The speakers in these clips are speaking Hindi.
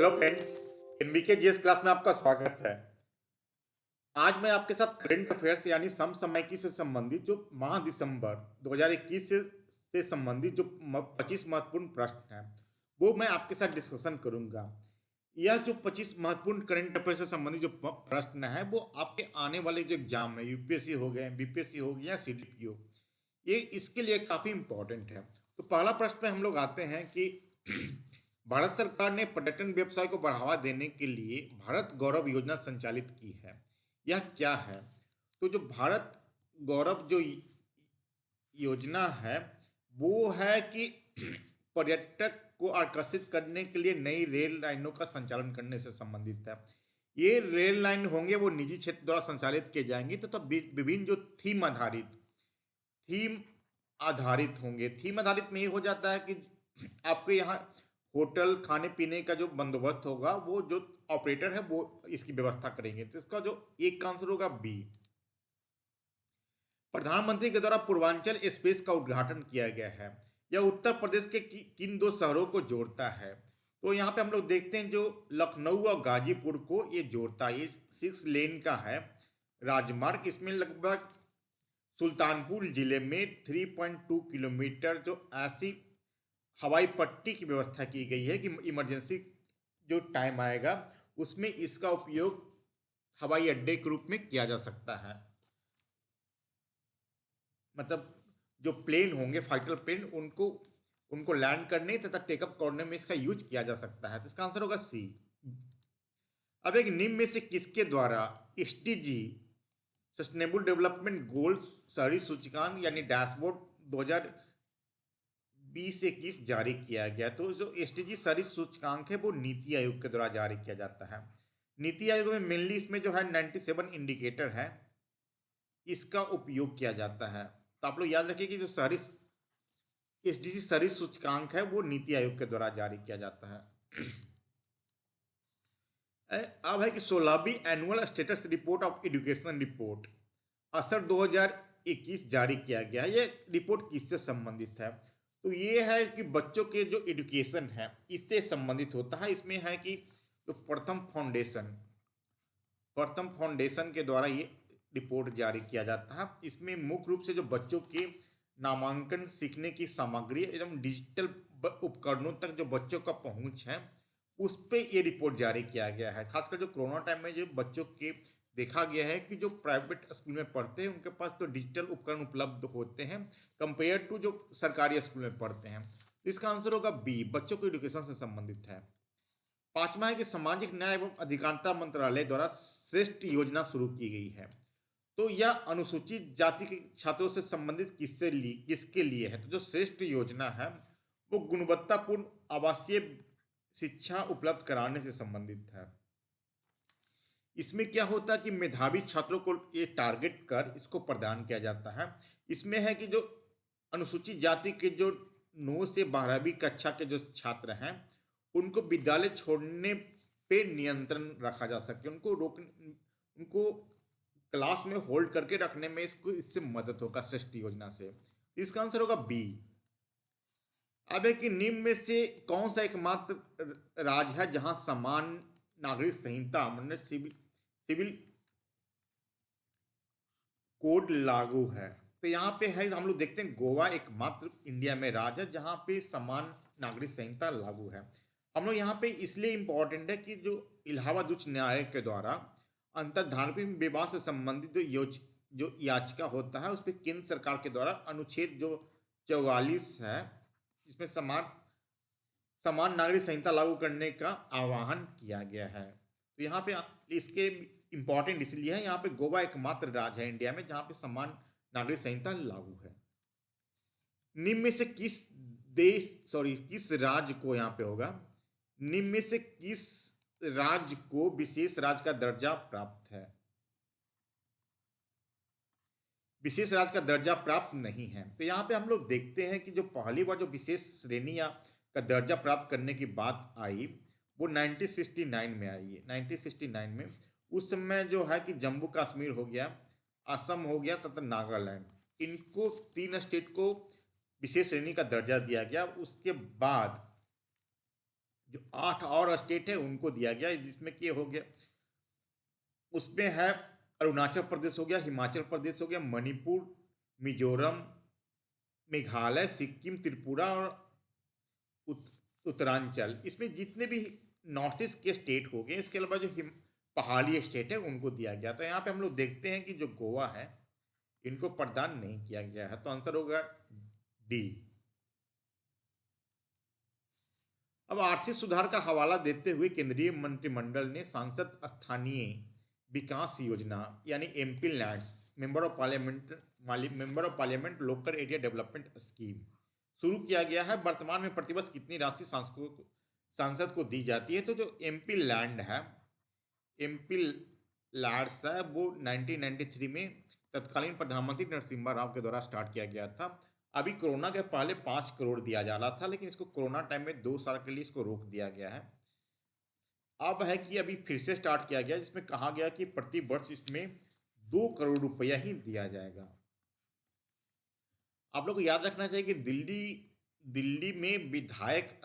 Hello friends, NBK GS class में आपका स्वागत है। आज मैं आपके साथ करंट अफेयर्स यानी समसामयिकी से संबंधित जो माह दिसंबर 2021 से संबंधित जो 25 महत्वपूर्ण प्रश्न हैं वो मैं आपके साथ डिस्कशन करूंगा। यह जो 25 महत्वपूर्ण करंट अफेयर से संबंधित जो प्रश्न है वो आपके आने वाले जो एग्जाम है, यूपीएससी हो गए, बीपीएससी हो गया, सीडीपीओ, ये इसके लिए काफी इंपॉर्टेंट है। तो पहला प्रश्न पे हम लोग आते हैं कि भारत सरकार ने पर्यटन व्यवसाय को बढ़ावा देने के लिए भारत गौरव योजना संचालित की है। यह क्या है? तो जो भारत गौरव जो योजना है वो है कि पर्यटक को आकर्षित करने के लिए नई रेल लाइनों का संचालन करने से संबंधित है। ये रेल लाइन होंगे वो निजी क्षेत्र द्वारा संचालित किए जाएंगे तो विभिन्न जो थीम आधारित होंगे। थीम आधारित में ये हो जाता है कि आपके यहाँ होटल खाने पीने का जो बंदोबस्त होगा वो जो ऑपरेटर है वो इसकी व्यवस्था करेंगे। तो इसका जो एक आंसर होगा बी। प्रधानमंत्री के द्वारा पूर्वांचल एक्सप्रेस का उद्घाटन किया गया है। यह उत्तर प्रदेश के किन दो शहरों को जोड़ता है? तो यहाँ पे हम लोग देखते हैं जो लखनऊ और गाजीपुर को ये जोड़ता है। ये 6 लेन का है राजमार्ग। इसमें लगभग सुल्तानपुर जिले में 3.2 किलोमीटर जो ऐसी हवाई पट्टी की व्यवस्था की गई है कि इमरजेंसी जो टाइम आएगा उसमें इसका उपयोग हवाई अड्डे के रूप में किया जा सकता है। मतलब जो प्लेन होंगे, फाइटर प्लेन, उनको उनको लैंड करने तथा टेकअप करने में इसका यूज किया जा सकता है। तो इसका आंसर होगा सी। अब एक निम्न में से किसके द्वारा एसडीजी सस्टेनेबल डेवलपमेंट गोल्स शहरी सूचकांक यानी डैशबोर्ड 2020-21 जारी किया गया? तो जो एसडीजी शहरी सूचकांक है वो नीति आयोग के द्वारा जारी किया जाता है। नीति आयोग में मेनली इसमें जो है 97 इंडिकेटर है, इसका उपयोग किया जाता है। तो आप लोग याद रखिए कि जो शहरी एसडीजी शहरी सूचकांक है वो नीति आयोग के द्वारा जारी किया जाता है। अब है कि 16वीं annual status report of education report ASER 2021 जारी किया गया है। ये रिपोर्ट किससे संबंधित है? तो ये है कि बच्चों के जो एजुकेशन है इससे संबंधित होता है। इसमें है कि जो प्रथम फाउंडेशन के द्वारा ये रिपोर्ट जारी किया जाता है। इसमें मुख्य रूप से जो बच्चों के नामांकन, सीखने की सामग्री एवं डिजिटल उपकरणों तक जो बच्चों का पहुंच है उस पे ये रिपोर्ट जारी किया गया है। खासकर जो कोरोना टाइम में जो बच्चों के देखा गया है कि जो प्राइवेट स्कूल में पढ़ते हैं उनके पास तो डिजिटल उपकरण उपलब्ध होते हैं कंपेयर टू जो सरकारी स्कूल में पढ़ते हैं। तो इसका आंसर होगा बी, बच्चों को एजुकेशन से संबंधित है। पांचवा है कि सामाजिक न्याय एवं अधिकारिता मंत्रालय द्वारा श्रेष्ठ योजना शुरू की गई है। तो यह अनुसूचित जाति के छात्रों से संबंधित किसके लिए है? तो जो श्रेष्ठ योजना है वो गुणवत्तापूर्ण आवासीय शिक्षा उपलब्ध कराने से संबंधित है। इसमें क्या होता है कि मेधावी छात्रों को ये टारगेट कर इसको प्रदान किया जाता है। इसमें है कि जो अनुसूचित जाति के जो 9 से 12वीं कक्षा के जो छात्र हैं उनको विद्यालय छोड़ने पे नियंत्रण रखा जा सके, उनको क्लास में होल्ड करके रखने में इससे मदद होगा श्रेष्ठ योजना से। इसका आंसर होगा बी। अब है कि निम्न में से कौन सा एकमात्र राज्य है जहां समान नागरिक संहिता मतलब सिविल कोड लागू है? तो यहाँ पे है, हम लोग देखते हैं गोवा एकमात्र इंडिया में राज्य है जहाँ पे समान नागरिक संहिता लागू है। हम लोग यहाँ पे इसलिए इम्पोर्टेंट है कि जो इलाहाबाद उच्च न्यायालय के द्वारा अंतर्धार्मिक विवाह से संबंधित जो याचिका होता है उस पर केंद्र सरकार के द्वारा अनुच्छेद जो 44 है इसमें समान नागरिक संहिता लागू करने का आह्वान किया गया है। तो यहाँ पे इसके इंपॉर्टेंट इसलिए है, यहाँ पे गोवा एकमात्र राज्य है इंडिया में जहाँ पे समान नागरिक संहिता लागू है। निम्न में से किस राज्य को, यहाँ पे होगा निम्न में से किस राज्य को विशेष राज्य का दर्जा प्राप्त है? विशेष राज्य का दर्जा प्राप्त नहीं है। तो यहाँ पे हम लोग देखते हैं कि जो पहली बार जो विशेष श्रेणी या का दर्जा प्राप्त करने की बात आई वो 1969 में आई है। 1969 में उस समय जो है कि जम्मू कश्मीर हो गया, असम हो गया तथा नागालैंड, इनको 3 स्टेट को विशेष श्रेणी का दर्जा दिया गया। उसके बाद जो 8 और स्टेट है उनको दिया गया, जिसमें कि हो गया, उसमें है अरुणाचल प्रदेश हो गया, हिमाचल प्रदेश हो गया, मणिपुर, मिजोरम, मेघालय, सिक्किम, त्रिपुरा और उत्तरांचल। इसमें जितने भी नॉर्थ ईस्ट के स्टेट हो गए, इसके अलावा जो पहाड़ी स्टेट है उनको दिया गया। तो यहाँ पे हम लोग देखते हैं कि जो गोवा है इनको प्रदान नहीं किया गया है, तो आंसर होगा डी। अब आर्थिक सुधार का हवाला देते हुए केंद्रीय मंत्रिमंडल ने सांसद स्थानीय विकास योजना यानी MP lands member of parliament local area development scheme शुरू किया गया है। वर्तमान में प्रतिवर्ष कितनी राशि सांसद को दी जाती है? तो जो एमपी लैंड है, एमपी लैंड्स है, वो 1993 में तत्कालीन प्रधानमंत्री नरसिम्हा राव के द्वारा स्टार्ट किया गया था। अभी कोरोना के पहले 5 करोड़ दिया जा रहा था, लेकिन इसको कोरोना टाइम में 2 साल के लिए इसको रोक दिया गया है। अब है कि अभी फिर से स्टार्ट किया गया, जिसमें कहा गया कि प्रति वर्ष इसमें 2 करोड़ रुपया ही दिया जाएगा। आप लोग को याद रखना चाहिए कि दिल्ली में विधायक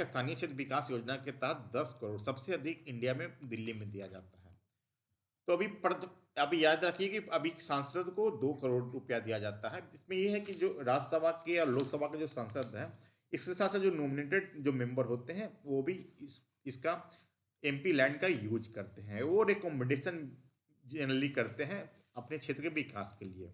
स्थानीय क्षेत्र विकास योजना के तहत 10 करोड़ सबसे अधिक इंडिया में दिल्ली में दिया जाता है। तो अभी याद रखिए कि अभी सांसद को 2 करोड़ रुपया दिया जाता है। इसमें यह है कि जो राज्यसभा के और लोकसभा के जो सांसद हैं, इसके साथ साथ जो नॉमिनेटेड जो मेंबर होते हैं वो भी इसका एमपी लैंड का यूज करते हैं। वो रिकमेंडेशन जनरली करते हैं अपने क्षेत्र के विकास के लिए।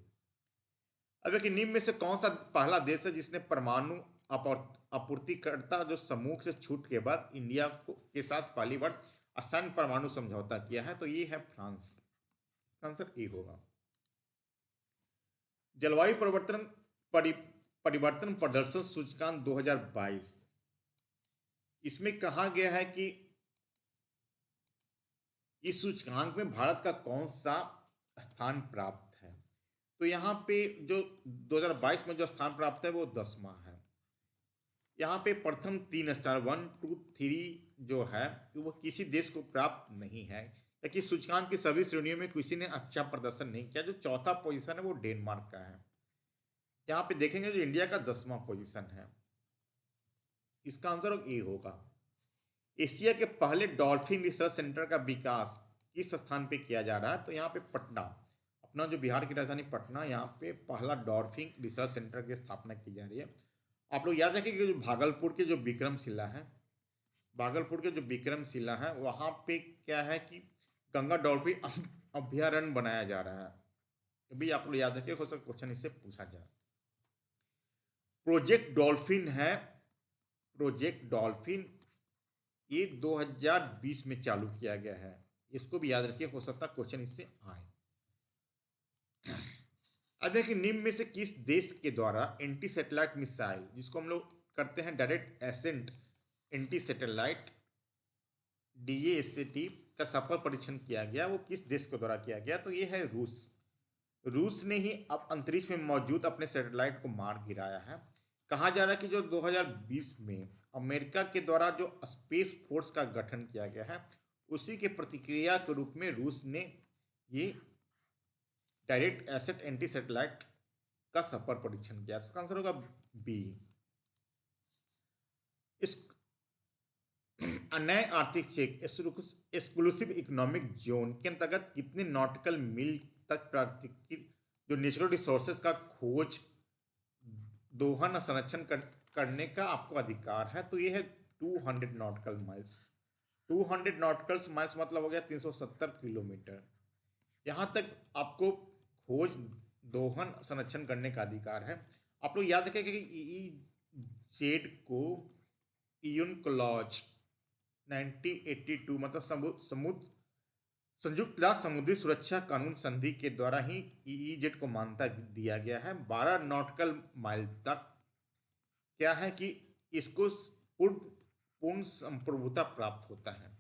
अब कि निम्न में से कौन सा पहला देश है जिसने परमाणु आपूर्तिकर्ता जो समूह से छूट के बाद इंडिया के साथ पहली बार आसान परमाणु समझौता किया है? तो ये है फ्रांस। आंसर ए होगा। जलवायु परिवर्तन प्रदर्शन सूचकांक 2022, इसमें कहा गया है कि इस सूचकांक में भारत का कौन सा स्थान प्राप्त है? तो यहाँ पे जो 2022 में जो स्थान प्राप्त है वो 10वां है। यहाँ पे प्रथम 3 स्टार 1, 2, 3 जो है वो किसी देश को प्राप्त नहीं है, ताकि सूचकांक की सभी श्रेणियों में किसी ने अच्छा प्रदर्शन नहीं किया। जो चौथा पोजीशन है वो डेनमार्क का है। यहाँ पे देखेंगे जो इंडिया का 10वां पोजीशन है। इसका आंसर ए होगा। एशिया के पहले डॉल्फिन रिसर्च सेंटर का विकास किस स्थान पे किया जा रहा है? तो यहाँ पे पटना, अपना जो बिहार की राजधानी पटना, यहाँ पे पहला डॉल्फिन रिसर्च सेंटर की स्थापना की जा रही है। आप लोग याद रखिए कि जो भागलपुर के जो विक्रमशिला है, भागलपुर के जो विक्रमशिला है वहाँ पे क्या है कि गंगा डॉल्फिन अभ्यारण्य बनाया जा रहा है। अभी आप लोग याद रखिए, हो सकता क्वेश्चन इससे पूछा जाए। प्रोजेक्ट डॉल्फिन है, प्रोजेक्ट डॉल्फिन ये 2020 में चालू किया गया है। इसको भी याद रखिए, हो सकता क्वेश्चन इससे आए। अब देखिए निम्न में से किस देश के द्वारा एंटी सैटेलाइट मिसाइल, जिसको हम लोग करते हैं direct ascent anti satellite DASAT का सफल परीक्षण किया गया, वो किस देश के द्वारा किया गया? तो ये है रूस। रूस ने ही अब अंतरिक्ष में मौजूद अपने सैटेलाइट को मार गिराया है। कहा जा रहा है कि जो 2020 में अमेरिका के द्वारा जो स्पेस फोर्स का गठन किया गया है, उसी के प्रतिक्रिया के रूप में रूस ने ये डायरेक्ट एसेट एंटी सैटेलाइट का सफल परीक्षण किया। इसका आंसर होगा बी। इस नए आर्थिक क्षेत्र एक्सक्लूसिव इकोनॉमिक जोन के अंतर्गत कितने नॉटिकल मील तक प्राकृतिक जो नेचुरल रिसोर्सेज का खोज, दोहन, संरक्षण करने का आपको अधिकार है? तो ये है 200 नॉटिकल माइल्स। 200 नॉटिकल माइल्स मतलब हो गया 370 किलोमीटर। यहाँ तक आपको खोज, दोहन, संरक्षण करने का अधिकार है। आप लोग याद रखें कि EEZ को यूनक्लॉज 1982 मतलब संयुक्त राष्ट्र समुद्री सुरक्षा कानून संधि के द्वारा ही EEZ को मान्यता दिया गया है। 12 नॉटिकल माइल तक क्या है कि इसको पूर्ण संप्रभुता प्राप्त होता है।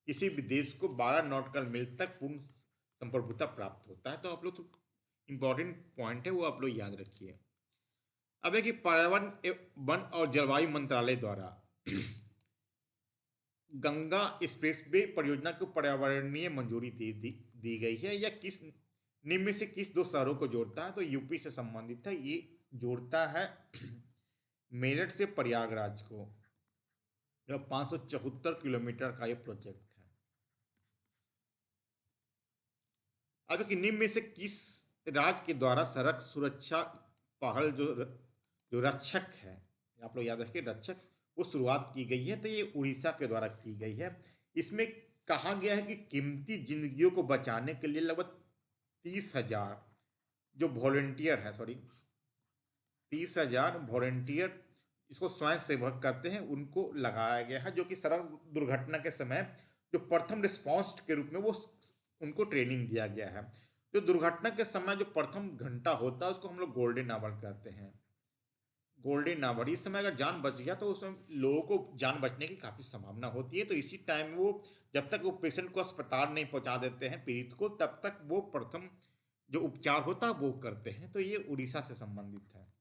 किसी भी देश को 12 नॉटिकल मील तक पूर्ण संप्रभुता प्राप्त होता है। तो आप लोग तो इंपॉर्टेंट पॉइंट है वो आप लोग याद रखिए। अब है कि पर्यावरण, वन और जलवायु मंत्रालय द्वारा गंगा एक्सप्रेसवे परियोजना को पर्यावरणीय मंजूरी दी गई है। या किस निम्न में से किस 2 शहरों को जोड़ता है? तो यूपी से संबंधित है। ये जोड़ता है मेरठ से प्रयागराज को। जो 574 किलोमीटर का ये प्रोजेक्ट है। अब कि निम्न में से किस राज्य के द्वारा सड़क सुरक्षा पहल जो रक्षक है, आप लोग याद रखिए रक्षक, वो शुरुआत की गई है, तो ये उड़ीसा के द्वारा की गई है। इसमें कहा गया है कि कीमती जिंदगियों को बचाने के लिए लगभग 30,000 जो वॉलेंटियर है, सॉरी 30,000 वॉलेंटियर इसको स्वयं सेवक करते हैं, उनको लगाया गया है, जो कि सड़क दुर्घटना के समय जो प्रथम रिस्पॉन्स के रूप में वो उनको ट्रेनिंग दिया गया है। जो दुर्घटना के समय जो प्रथम घंटा होता है उसको हम लोग गोल्डन आवर कहते हैं। गोल्डन आवर, इस समय अगर जान बच गया तो उसमें लोगों को जान बचने की काफ़ी संभावना होती है। तो इसी टाइम वो जब तक वो पेशेंट को अस्पताल नहीं पहुंचा देते हैं पीड़ित को, तब तक वो प्रथम जो उपचार होता है वो करते हैं। तो ये उड़ीसा से संबंधित है।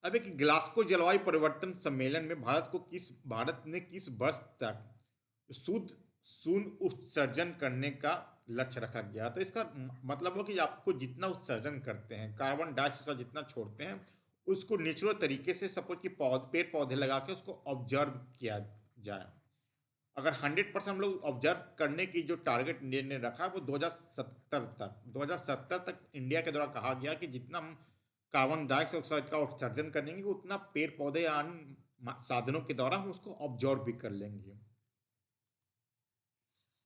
अब एक ग्लासगो जलवायु परिवर्तन सम्मेलन में भारत ने किस वर्ष तक शुद्ध शून्य उत्सर्जन करने का लक्ष्य रखा गया। तो इसका मतलब हो कि आपको जितना उत्सर्जन करते हैं, कार्बन डाइऑक्साइड जितना छोड़ते हैं, उसको नेचुरल तरीके से सपोज कि पेड़ पौधे लगा के उसको ऑब्जर्व किया जाए। अगर 100% हम लोग ऑब्जर्व करने की जो टारगेट इंडिया ने रखा है वो 2070 तक इंडिया के द्वारा कहा गया कि जितना हम कार्बन डाइऑक्साइड का उत्सर्जन करेंगे उतना पेड़ पौधे या अन्य साधनों के द्वारा हम उसको ऑब्जर्व भी कर लेंगे।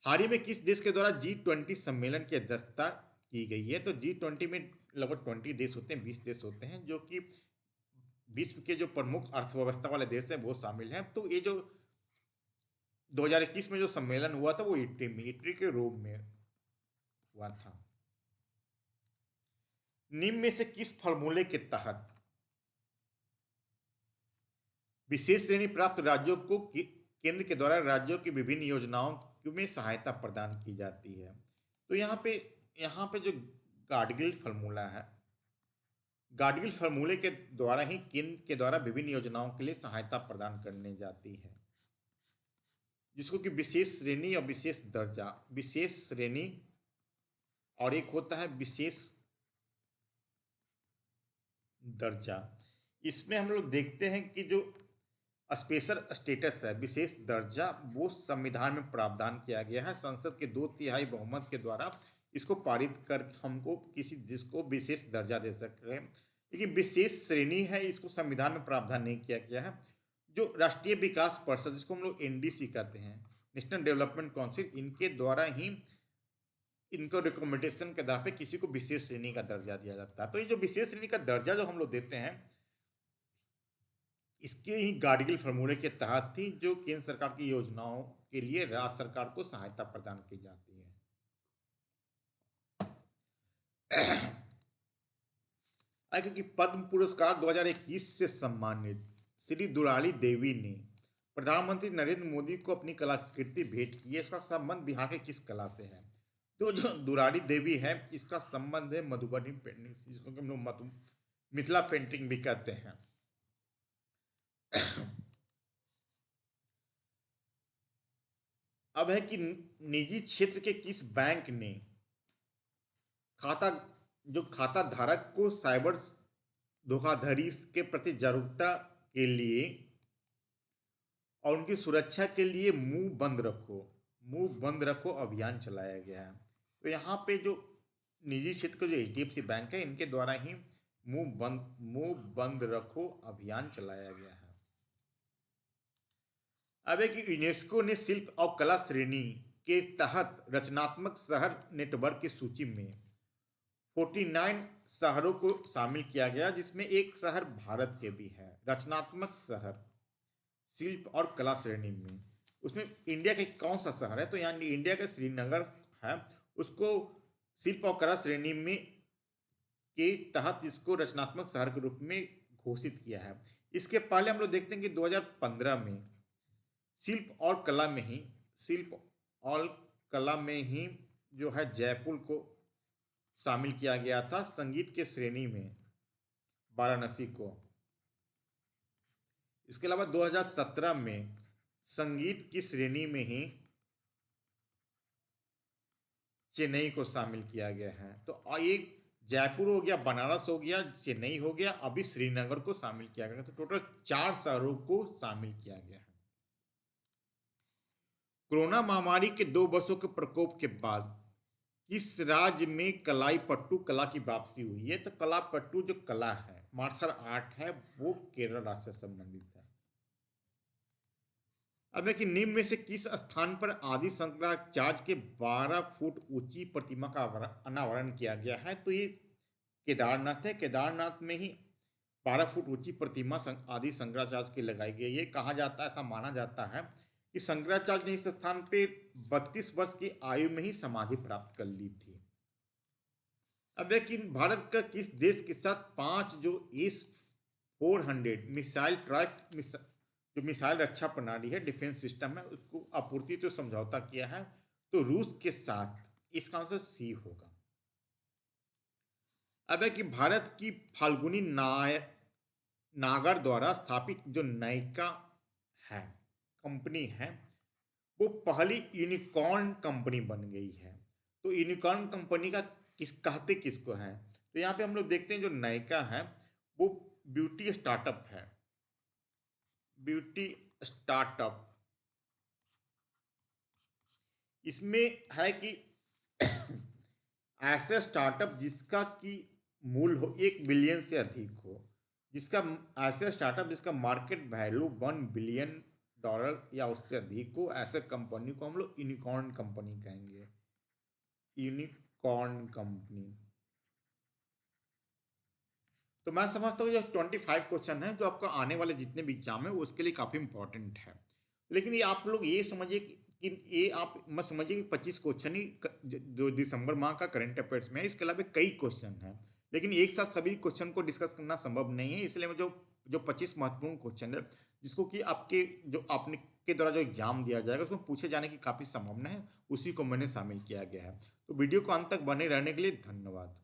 हाल ही में किस देश के द्वारा G20 सम्मेलन की अध्यक्षता की गई है। तो G20 में लगभग 20 देश होते हैं, 20 देश होते हैं, जो कि विश्व के जो प्रमुख अर्थव्यवस्था वाले देश हैं वो शामिल हैं। तो ये जो 2021 में जो सम्मेलन हुआ था वो इटली के रोम में हुआ था। निम्न में से किस फॉर्मूले के तहत विशेष श्रेणी प्राप्त राज्यों को केंद्र के द्वारा राज्यों की विभिन्न योजनाओं में सहायता प्रदान की जाती है। तो यहाँ पे जो गाडगिल फार्मूला है, गाडगिल फार्मूले के द्वारा ही केंद्र के द्वारा विभिन्न योजनाओं के लिए सहायता प्रदान करने जाती है, जिसको कि विशेष श्रेणी और विशेष दर्जा, विशेष श्रेणी और एक होता है विशेष दर्जा। इसमें हम लोग देखते हैं कि जो स्पेशल स्टेटस है, विशेष दर्जा, वो संविधान में प्रावधान किया गया है। संसद के 2/3 बहुमत के द्वारा इसको पारित कर हमको किसी देश को विशेष दर्जा दे सकते हैं। लेकिन विशेष श्रेणी है, इसको संविधान में प्रावधान नहीं किया गया है। जो राष्ट्रीय विकास परिषद, जिसको हम लोग NDC कहते हैं, नेशनल डेवलपमेंट काउंसिल, इनके द्वारा ही इनको रिकमेंडेशन के आधार पर किसी को विशेष श्रेणी का दर्जा दिया जाता है। तो ये जो विशेष श्रेणी का दर्जा जो हम लोग देते हैं, इसके ही गाडगिल फार्मूले के तहत थी, जो केंद्र सरकार की योजनाओं के लिए राज्य सरकार को सहायता प्रदान की जाती है। क्योंकि पद्म पुरस्कार 2021 से सम्मानित श्री दुलारी देवी ने प्रधानमंत्री नरेंद्र मोदी को अपनी कलाकृति भेंट की है। इसका संबंध बिहार के किस कला से है। तो जो दुलारी देवी है, इसका संबंध है मधुबनी पेंटिंग, जिसको हम लोग मिथिला पेंटिंग भी कहते हैं। अब है कि निजी क्षेत्र के किस बैंक ने खाता धारक को साइबर धोखाधड़ी के प्रति जागरूकता के लिए और उनकी सुरक्षा के लिए मुंह बंद रखो अभियान चलाया गया है। तो यहाँ पे जो निजी क्षेत्र का जो HDFC बैंक है, इनके द्वारा ही मुंह बंद रखो अभियान चलाया गया है। अब है कि यूनेस्को ने शिल्प और कला श्रेणी के तहत रचनात्मक शहर नेटवर्क की सूची में 49 शहरों को शामिल किया गया, जिसमें एक शहर भारत के भी है। रचनात्मक शहर शिल्प और कला श्रेणी में उसमें इंडिया का कौन सा शहर है। तो यहाँ इंडिया का श्रीनगर है, उसको शिल्प और कला श्रेणी में के तहत इसको रचनात्मक शहर के रूप में घोषित किया है। इसके पहले हम लोग देखते हैं कि 2015 में शिल्प और कला में ही जो है जयपुर को शामिल किया गया था। संगीत के श्रेणी में वाराणसी को। इसके अलावा 2017 में संगीत की श्रेणी में ही चेन्नई को शामिल किया गया है। तो एक जयपुर हो गया, बनारस हो गया, चेन्नई हो गया, अभी श्रीनगर को शामिल किया गया। तो टोटल 4 शहरों को शामिल किया गया है। कोरोना महामारी के 2 वर्षों के प्रकोप के बाद किस राज्य में कलाई पट्टू कला की वापसी हुई है? तो कला पट्टू जो कला है, मार्शल आर्ट है, वो केरल राज्य से संबंधित है। अब देखिए, निम्न में से किस स्थान पर आदि शंकराचार्य के 12 फुट ऊंची प्रतिमा का अनावरण किया गया है? तो ये केदारनाथ है। केदारनाथ में ही 12 फुट ऊंची प्रतिमा आदि शंकराचार्य की लगाई गई है। कहा जाता है, ऐसा माना जाता है कि शंकराचार्य ने इस स्थान पे 32 वर्ष की आयु में ही समाधि प्राप्त कर ली थी। अब देखिए, भारत का किस देश के साथ 5 जो S-400 मिसाइल ट्रैक जो मिसाइल रक्षा प्रणाली है, डिफेंस सिस्टम है, उसको आपूर्ति तो समझौता किया है? तो रूस के साथ। इसका आंसर सी होगा। अब है कि भारत की फाल्गुनी नागर द्वारा स्थापित जो नायका है, कंपनी है, वो पहली यूनिकॉर्न कंपनी बन गई है। तो यूनिकॉर्न कंपनी का कहते किसको है? तो यहाँ पे हम लोग देखते हैं जो नायका है वो ब्यूटी स्टार्टअप है। ब्यूटी स्टार्टअप, इसमें है कि ऐसा स्टार्टअप जिसका की मूल हो 1 बिलियन से अधिक हो, जिसका ऐसा स्टार्टअप जिसका मार्केट वैल्यू $1 बिलियन या उससे अधिक हो, ऐसे कंपनी को हम लोग यूनिकॉर्न कंपनी कहेंगे। Unicorn company. तो मैं समझता हूँ जो 25 क्वेश्चन है जो आपका आने वाले जितने भी एग्जाम है वो उसके लिए काफ़ी इंपॉर्टेंट है। लेकिन ये आप लोग ये समझिए कि ये आप मत समझिए कि 25 क्वेश्चन ही जो दिसंबर माह का करंट अफेयर्स में है, इसके अलावा कई क्वेश्चन हैं, लेकिन एक साथ सभी क्वेश्चन को डिस्कस करना संभव नहीं है। इसलिए मैं जो जो 25 महत्वपूर्ण क्वेश्चन है जिसको कि आपके जो आपने के द्वारा जो एग्जाम दिया जाएगा उसमें पूछे जाने की काफ़ी संभावना है, उसी को मैंने शामिल किया गया है। तो वीडियो को अंत तक बने रहने के लिए धन्यवाद।